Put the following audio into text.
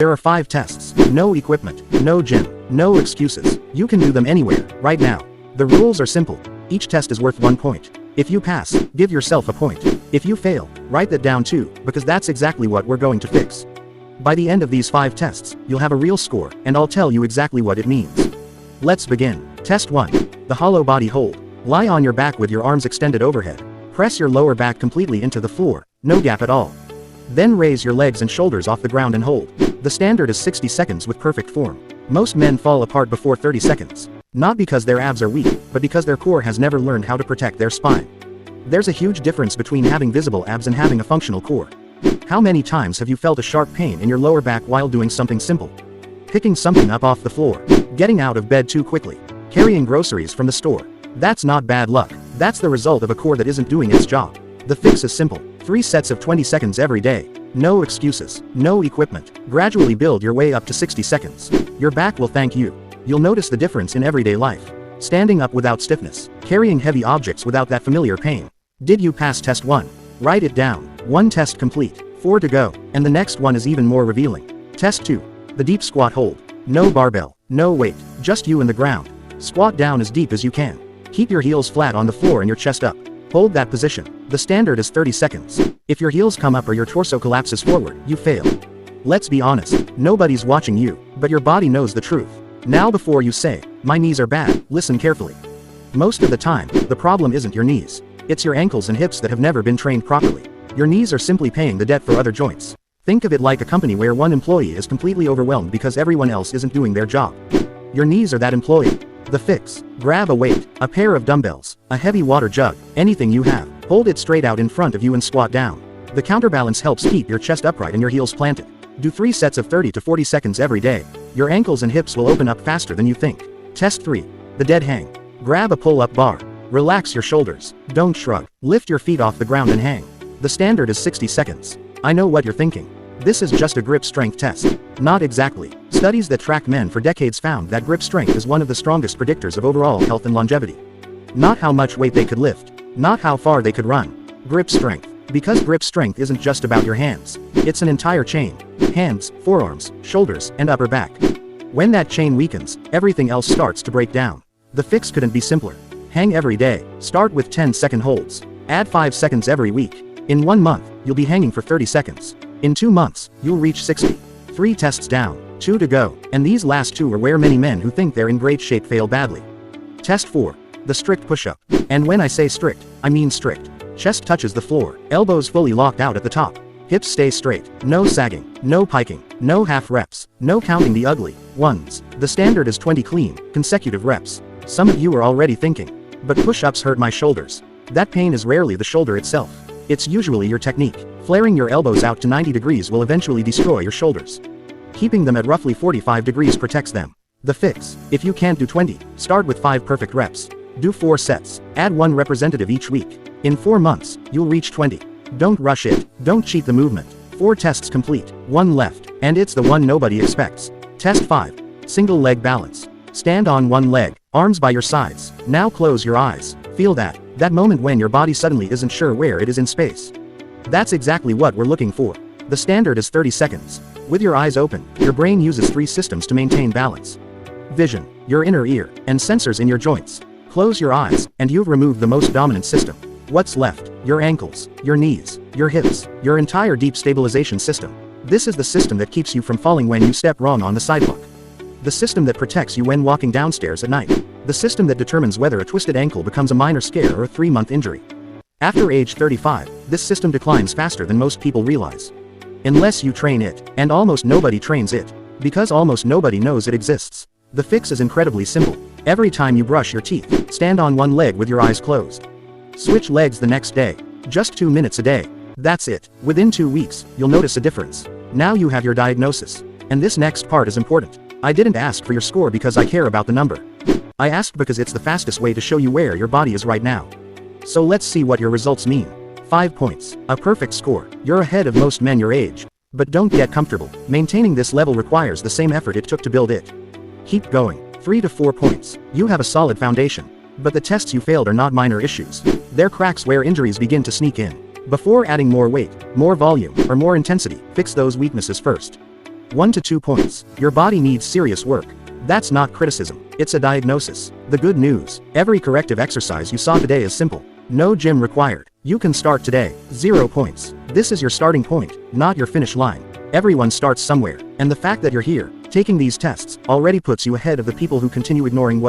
There are 5 tests. No equipment, no gym, no excuses. You can do them anywhere, right now. The rules are simple. Each test is worth 1 point. If you pass, give yourself a point. If you fail, write that down too, because that's exactly what we're going to fix. By the end of these 5 tests, you'll have a real score, and I'll tell you exactly what it means. Let's begin. Test 1. The hollow body hold. Lie on your back with your arms extended overhead. Press your lower back completely into the floor, no gap at all. Then raise your legs and shoulders off the ground and hold. The standard is 60 seconds with perfect form. Most men fall apart before 30 seconds. Not because their abs are weak, but because their core has never learned how to protect their spine. There's a huge difference between having visible abs and having a functional core. How many times have you felt a sharp pain in your lower back while doing something simple? Picking something up off the floor. Getting out of bed too quickly. Carrying groceries from the store. That's not bad luck. That's the result of a core that isn't doing its job. The fix is simple. 3 sets of 20 seconds every day. No excuses. No equipment. Gradually build your way up to 60 seconds. Your back will thank you. You'll notice the difference in everyday life. Standing up without stiffness. Carrying heavy objects without that familiar pain. Did you pass test 1? Write it down. 1 test complete. 4 to go. And the next one is even more revealing. Test 2. The deep squat hold. No barbell. No weight. Just you and the ground. Squat down as deep as you can. Keep your heels flat on the floor and your chest up. Hold that position. The standard is 30 seconds. If your heels come up or your torso collapses forward, you fail. Let's be honest, nobody's watching you, but your body knows the truth. Now before you say, "My knees are bad," listen carefully. Most of the time, the problem isn't your knees. It's your ankles and hips that have never been trained properly. Your knees are simply paying the debt for other joints. Think of it like a company where one employee is completely overwhelmed because everyone else isn't doing their job. Your knees are that employee. The fix. Grab a weight, a pair of dumbbells, a heavy water jug, anything you have. Hold it straight out in front of you and squat down. The counterbalance helps keep your chest upright and your heels planted. Do 3 sets of 30 to 40 seconds every day. Your ankles and hips will open up faster than you think. Test 3. The dead hang. Grab a pull-up bar. Relax your shoulders. Don't shrug. Lift your feet off the ground and hang. The standard is 60 seconds. I know what you're thinking. This is just a grip strength test. Not exactly. Studies that track men for decades found that grip strength is one of the strongest predictors of overall health and longevity. Not how much weight they could lift. Not how far they could run. Grip strength. Because grip strength isn't just about your hands. It's an entire chain. Hands, forearms, shoulders, and upper back. When that chain weakens, everything else starts to break down. The fix couldn't be simpler. Hang every day. Start with 10-second holds. Add 5 seconds every week. In 1 month, you'll be hanging for 30 seconds. In 2 months, you'll reach 60. 3 tests down, 2 to go, and these last 2 are where many men who think they're in great shape fail badly. Test 4. The strict push-up. And when I say strict, I mean strict. Chest touches the floor, elbows fully locked out at the top. Hips stay straight, no sagging, no piking, no half reps, no counting the ugly ones. The standard is 20 clean, consecutive reps. Some of you are already thinking, but push-ups hurt my shoulders. That pain is rarely the shoulder itself. It's usually your technique. Flaring your elbows out to 90 degrees will eventually destroy your shoulders. Keeping them at roughly 45 degrees protects them. The fix. If you can't do 20, start with 5 perfect reps. Do 4 sets. Add 1 representative each week. In 4 months, you'll reach 20. Don't rush it. Don't cheat the movement. 4 tests complete. 1 left. And it's the one nobody expects. Test 5. Single leg balance. Stand on 1 leg. Arms by your sides. Now close your eyes. Feel that. That moment when your body suddenly isn't sure where it is in space. That's exactly what we're looking for. The standard is 30 seconds. With your eyes open, your brain uses 3 systems to maintain balance. Vision, your inner ear, and sensors in your joints. Close your eyes, and you've removed the most dominant system. What's left? Your ankles, your knees, your hips, your entire deep stabilization system. This is the system that keeps you from falling when you step wrong on the sidewalk. The system that protects you when walking downstairs at night. The system that determines whether a twisted ankle becomes a minor scare or a 3-month injury. After age 35, this system declines faster than most people realize. Unless you train it, and almost nobody trains it, because almost nobody knows it exists. The fix is incredibly simple. Every time you brush your teeth, stand on 1 leg with your eyes closed. Switch legs the next day. Just 2 minutes a day. That's it. Within 2 weeks, you'll notice a difference. Now you have your diagnosis. And this next part is important. I didn't ask for your score because I care about the number. I asked because it's the fastest way to show you where your body is right now. So let's see what your results mean. 5 points. A perfect score. You're ahead of most men your age. But don't get comfortable. Maintaining this level requires the same effort it took to build it. Keep going. 3 to 4 points. You have a solid foundation. But the tests you failed are not minor issues. They're cracks where injuries begin to sneak in. Before adding more weight, more volume, or more intensity, fix those weaknesses first. 1 to 2 points. Your body needs serious work. That's not criticism, it's a diagnosis. The good news: every corrective exercise you saw today is simple. No gym required. You can start today. 0 points. This is your starting point, not your finish line. Everyone starts somewhere, and the fact that you're here, taking these tests, already puts you ahead of the people who continue ignoring what